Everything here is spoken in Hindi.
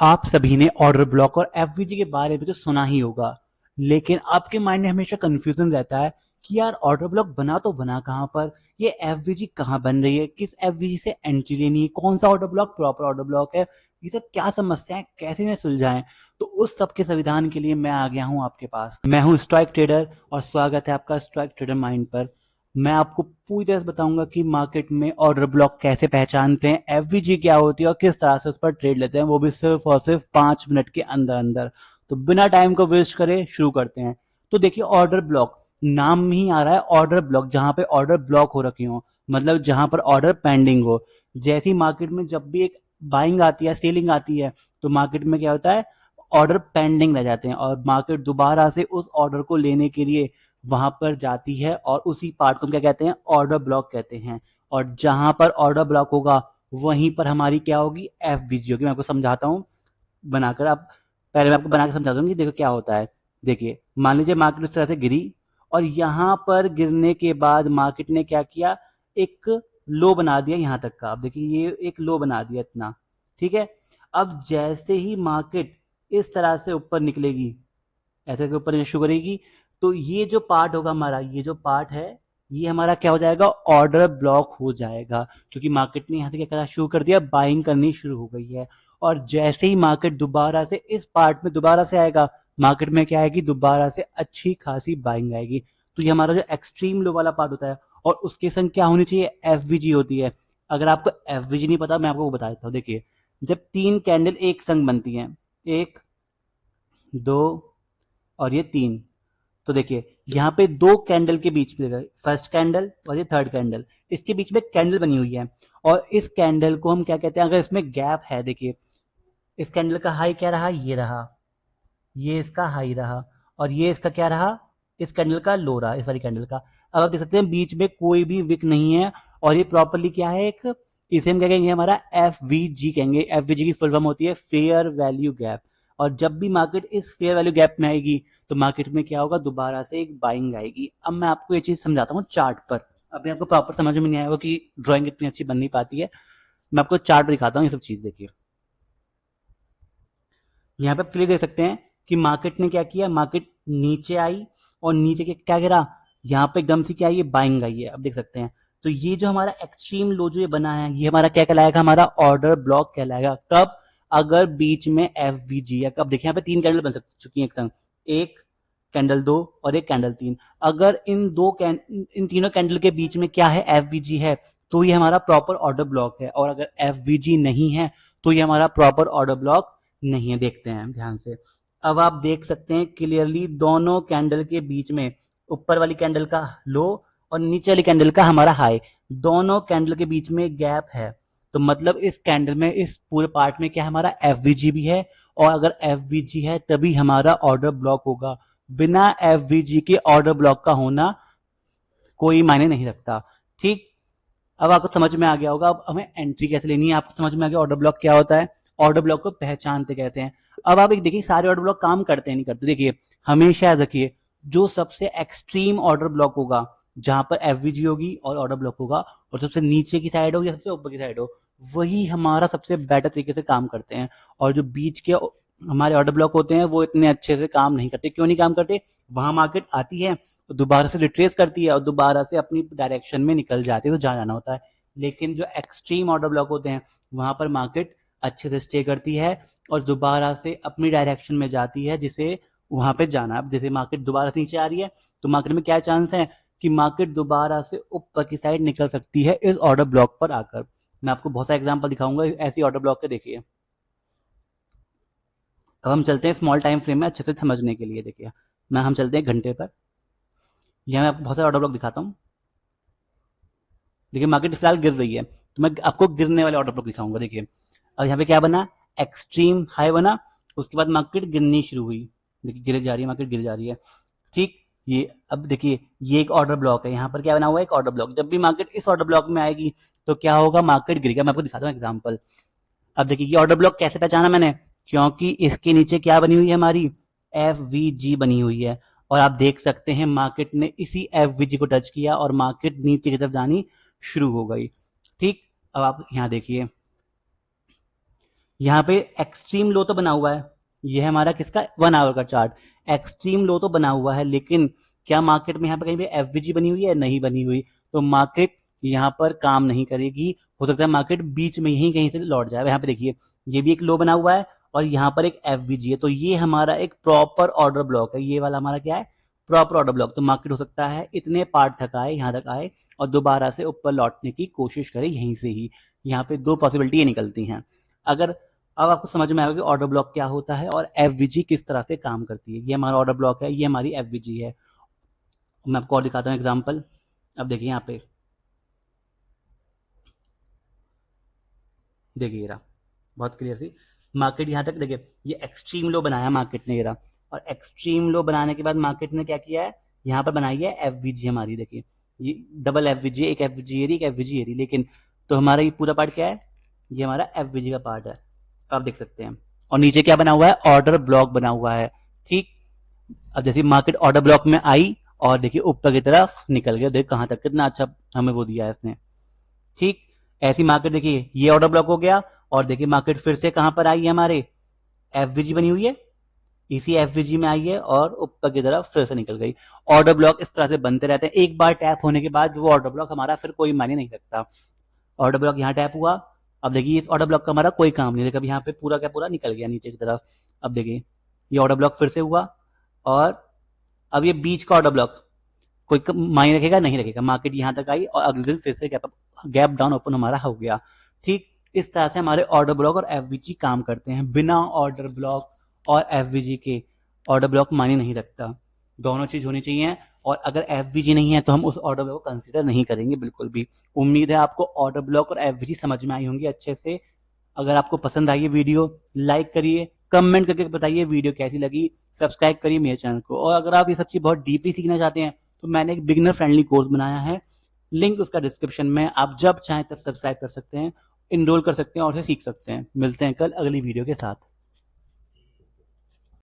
आप सभी ने ऑर्डर ब्लॉक और एफवीजी के बारे में तो सुना ही होगा, लेकिन आपके माइंड में हमेशा कंफ्यूजन रहता है कि यार ऑर्डर ब्लॉक बना तो बना कहाँ पर, ये एफवीजी कहाँ बन रही है, किस एफवीजी से एंट्री लेनी है, कौन सा order block proper order block है, ये सब क्या समस्या है, कैसे इन्हें सुलझाएं। तो उस सब के संविधान के लिए मैं आ गया हूँ आपके पास। मैं हूँ स्ट्राइक ट्रेडर और स्वागत है आपका स्ट्राइक ट्रेडर माइंड पर। मैं आपको पूरी तरह से बताऊंगा कि मार्केट में ऑर्डर ब्लॉक कैसे पहचानते हैं, एफवीजी क्या होती है और किस तरह से उस पर ट्रेड लेते हैं, वो भी सिर्फ और सिर्फ 5 मिनट के अंदर अंदर। तो बिना टाइम को वेस्ट करे शुरू करते हैं। तो देखिए, ऑर्डर ब्लॉक नाम में ही आ रहा है, ऑर्डर ब्लॉक, जहां पे ऑर्डर ब्लॉक हो रखे हो, मतलब जहां पर ऑर्डर पेंडिंग हो। जैसी मार्केट में जब भी एक बाइंग आती है, सेलिंग आती है, तो मार्केट में क्या होता है, ऑर्डर पेंडिंग रह जाते हैं और मार्केट दोबारा से उस ऑर्डर को लेने के लिए वहां पर जाती है और उसी पार्ट को क्या कहते हैं, ऑर्डर ब्लॉक कहते हैं। और जहां पर ऑर्डर ब्लॉक होगा वहीं पर हमारी क्या होगी, एफवीजी होगी। मैं आपको समझाता हूँ बनाकर। आप पहले मैं आपको बना के समझाता हूँ कि देखो क्या होता है। देखिए, मान लीजिए मार्केट इस तरह से गिरी और यहाँ पर गिरने के बाद मार्केट ने क्या किया, एक लो बना दिया यहाँ तक का। आप देखिए, ये एक लो बना दिया इतना, ठीक है। अब जैसे ही मार्केट इस तरह से ऊपर निकलेगी, ऐसे के ऊपर शुरू करेगी, तो ये जो पार्ट होगा हमारा, ये जो पार्ट है, ये हमारा क्या हो जाएगा, ऑर्डर ब्लॉक हो जाएगा। क्योंकि मार्केट ने यहाँ से क्या करना शुरू कर दिया, बाइंग करनी शुरू हो गई है। और जैसे ही मार्केट दोबारा से इस पार्ट में दोबारा से आएगा, मार्केट में क्या आएगी, दोबारा से अच्छी खासी बाइंग आएगी। तो ये हमारा जो एक्सट्रीम लो वाला पार्ट होता है, और उसके संग क्या होनी चाहिए, एफवीजी होती है। अगर आपको एफवीजी नहीं पता, मैं आपको वो बता देता हूँ। देखिए, जब 3 कैंडल एक संग बनती हैं, 1, 2 और ये 3, तो देखिए यहाँ पे 2 कैंडल के बीच में, फर्स्ट कैंडल और ये थर्ड कैंडल, इसके बीच में कैंडल बनी हुई है। और इस कैंडल को हम क्या कहते हैं, अगर इसमें गैप है, देखिए इस कैंडल का हाई क्या रहा, ये रहा, ये इसका हाई रहा, और ये इसका क्या रहा, इस कैंडल का लो रहा, इस वाली कैंडल का। अब आप देख सकते हैं बीच में कोई भी विक नहीं है, और ये प्रॉपरली क्या है, एक, इसे हम क्या कहेंगे, हमारा एफवीजी कहेंगे। एफवीजी की फुल फॉर्म होती है फेयर वैल्यू गैप। और जब भी मार्केट इस फेयर वैल्यू गैप में आएगी, तो मार्केट में क्या होगा, दोबारा से एक बाइंग आएगी। अब मैं आपको ये चीज समझाता हूँ चार्ट पर। अभी आपको प्रॉपर समझ में नहीं आएगा कि ड्राइंग इतनी अच्छी बन नहीं पाती है। मैं आपको चार्ट पर दिखाता हूँ ये सब चीज। देखिए, यहाँ पे क्लियर देख सकते हैं कि मार्केट ने क्या किया, मार्केट नीचे आई और नीचे के क्या गिरा, यहाँ पे एकदम से क्या आई, ये बाइंग आई है। अब देख सकते हैं, तो ये जो हमारा एक्सट्रीम लो जो ये बना है, ये हमारा क्या कहलाएगा, हमारा ऑर्डर ब्लॉक कहलाएगा। कब, अगर बीच में एफवीजी है। कब, देखिए यहाँ पे 3 कैंडल बन चुकी है एक संग, एक कैंडल 2 और एक कैंडल 3। अगर इन तीनों कैंडल के बीच में क्या है, एफवीजी है, तो ये हमारा प्रॉपर ऑर्डर ब्लॉक है। और अगर एफवीजी नहीं है, तो ये हमारा प्रॉपर ऑर्डर ब्लॉक नहीं है। देखते हैं ध्यान से। अब आप देख सकते हैं क्लियरली, दोनों कैंडल के बीच में, ऊपर वाली कैंडल का लो और नीचे वाली कैंडल का हमारा हाई, दोनों कैंडल के बीच में गैप है। तो मतलब इस कैंडल में, इस पूरे पार्ट में क्या हमारा एफवीजी भी है, और अगर एफवीजी है तभी हमारा ऑर्डर ब्लॉक होगा। बिना एफवीजी के ऑर्डर ब्लॉक का होना कोई मायने नहीं रखता। ठीक, अब आपको समझ में आ गया होगा। अब हमें एंट्री कैसे लेनी है, आपको समझ में आ गया ऑर्डर ब्लॉक क्या होता है, ऑर्डर ब्लॉक को पहचानते कैसे हैं। अब आप एक देखिए, सारे ऑर्डर ब्लॉक काम करते हैं नहीं करते। देखिए, हमेशा याद रखिए, जो सबसे एक्सट्रीम ऑर्डर ब्लॉक होगा, जहां पर एफवीजी होगी और ऑर्डर ब्लॉक होगा, और सबसे नीचे की साइड हो या सबसे ऊपर की साइड हो, वही हमारा सबसे बेटर तरीके से काम करते हैं। और जो बीच के हमारे ऑर्डर ब्लॉक होते हैं, वो इतने अच्छे से काम नहीं करते। क्यों नहीं काम करते, वहां मार्केट आती है, दोबारा से रिट्रेस करती है और दोबारा से अपनी डायरेक्शन में निकल जाती है, तो जहाँ जाना होता है। लेकिन जो एक्सट्रीम ऑर्डर ब्लॉक होते हैं, वहां पर मार्केट अच्छे से स्टे करती है और दोबारा से अपनी डायरेक्शन में जाती है, जिसे वहां पे जाना। अब जैसे मार्केट दोबारा से नीचे आ रही है, तो मार्केट में क्या चांस है कि मार्केट दोबारा से ऊपर की साइड निकल सकती है इस ऑर्डर ब्लॉक पर आकर। मैं आपको बहुत सारे एग्जांपल दिखाऊंगा ऐसी ऑर्डर ब्लॉक के। देखिए, अब हम चलते हैं स्मॉल टाइम फ्रेम में अच्छे से समझने के लिए। देखिए, हम चलते हैं घंटे पर। यहाँ मैं आपको बहुत सारे ऑर्डर ब्लॉक दिखाता हूँ। देखिए, मार्केट फिलहाल गिर रही है, तो मैं आपको गिरने वाले ऑर्डर ब्लॉक दिखाऊंगा। देखिए, अब यहाँ पे क्या बना, एक्सट्रीम हाई बना, उसके बाद मार्केट गिरनी शुरू हुई। देखिए, गिर जा रही है मार्केट, गिर जा रही है। ठीक, ये अब देखिए, ये एक ऑर्डर ब्लॉक है, यहाँ पर क्या बना हुआ है, एक ऑर्डर ब्लॉक। जब भी मार्केट इस ऑर्डर ब्लॉक में आएगी, तो क्या होगा, मार्केट गिरेगा। मैं आपको दिखाता हूँ एग्जाम्पल। अब देखिए, ये ऑर्डर ब्लॉक कैसे पहचाना मैंने, क्योंकि इसके नीचे क्या बनी हुई है, हमारी एफ बनी हुई है। और आप देख सकते हैं मार्केट ने इसी एफ को टच किया और मार्केट नीचे की तरफ जानी शुरू हो गई। ठीक, अब आप यहाँ देखिए, यहाँ पे एक्सट्रीम लो तो बना हुआ है, ये है हमारा किसका 1 आवर का चार्ट। एक्सट्रीम लो तो बना हुआ है, लेकिन क्या मार्केट में यहाँ पे कहीं पे एफवीजी बनी हुई है? नहीं बनी हुई। तो मार्केट यहाँ पर काम नहीं करेगी। हो सकता है मार्केट बीच में यहीं कहीं से लौट जाए। यहाँ पे देखिए, ये भी एक लो बना हुआ है और यहाँ पर एक एफवीजी है, तो ये हमारा एक प्रॉपर ऑर्डर ब्लॉक है। ये वाला हमारा क्या है? Proper order block. तो मार्केट हो सकता है इतने पार्ट तक आए, यहाँ तक आए और दोबारा से ऊपर लौटने की कोशिश करे यहीं से ही। यहाँ पे दो पॉसिबिलिटी ये निकलती हैं। अगर अब आपको समझ में आएगा कि ऑर्डर ब्लॉक क्या होता है और एफवीजी किस तरह से काम करती है। ये हमारा ऑर्डर ब्लॉक है, ये हमारी एफवीजी है। मैं आपको और दिखाता हूँ एग्जांपल। अब देखिए यहाँ पे, देखिए ये रहा, बहुत क्लियर सी मार्केट यहाँ तक। देखिए ये एक्सट्रीम लो बनाया मार्केट ने, ये रहा। और एक्सट्रीम लो बनाने के बाद मार्केट ने क्या किया है? यहाँ पर बनाई है एफवीजी हमारी। देखिए ये डबल एफवीजी, एक एफवीजी एरी, एक एफवीजी एरी। लेकिन तो हमारा ये पूरा पार्ट क्या है? ये हमारा एफवीजी का पार्ट है, आप देख सकते हैं। और नीचे क्या बना हुआ है? ऑर्डर ब्लॉक बना हुआ है। ठीक। अब जैसे मार्केट ऑर्डर ब्लॉक में आई और देखिए ऊपर की तरफ निकल गया, देख कहां तक, कितना अच्छा हमें वो दिया है इसने। ठीक। ऐसी मार्केट देखिए, ये ऑर्डर ब्लॉक हो गया और देखिए मार्केट फिर से कहां पर आई है? हमारे एफवीजी बनी हुई है, इसी एफवीजी में आई है और ऊपर की तरफ फिर से निकल गई। ऑर्डर ब्लॉक इस तरह से बनते रहते हैं। एक बार टैप होने के बाद वो ऑर्डर ब्लॉक हमारा फिर कोई मायने नहीं रखता। ऑर्डर ब्लॉक यहाँ टैप हुआ, अब देखिए इस ऑर्डर ब्लॉक का हमारा कोई काम नहीं। देखिए अब यहाँ पे पूरा क्या पूरा निकल गया नीचे की तरफ। अब देखिए ये ऑर्डर ब्लॉक फिर से हुआ और अब ये बीच का ऑर्डर ब्लॉक कोई मायने रखेगा? नहीं रखेगा। मार्केट यहाँ तक आई और अगले दिन फिर से गैप डाउन ओपन हमारा हो गया। ठीक। इस तरह से हमारे ऑर्डर ब्लॉक और एफवीजी काम करते हैं। बिना ऑर्डर ब्लॉक और एफवीजी के ऑर्डर ब्लॉक मायने नहीं रखता। दोनों चीज होनी चाहिए और अगर एफवीजी नहीं है तो हम उस ऑर्डर ब्लॉक को कंसीडर नहीं करेंगे बिल्कुल भी। उम्मीद है आपको ऑर्डर ब्लॉक और एफवीजी समझ में आई होंगी अच्छे से। अगर आपको पसंद आई है वीडियो, लाइक करिए, कमेंट करके बताइए वीडियो कैसी लगी, सब्सक्राइब करिए मेरे चैनल को। और अगर आप ये सब चीज बहुत डीपली सीखना चाहते हैं तो मैंने एक बिगिनर फ्रेंडली कोर्स बनाया है, लिंक उसका डिस्क्रिप्शन में। आप जब चाहें तब सब्सक्राइब कर सकते हैं, इनरोल कर सकते हैं और उसे सीख सकते हैं। मिलते हैं कल अगली वीडियो के साथ।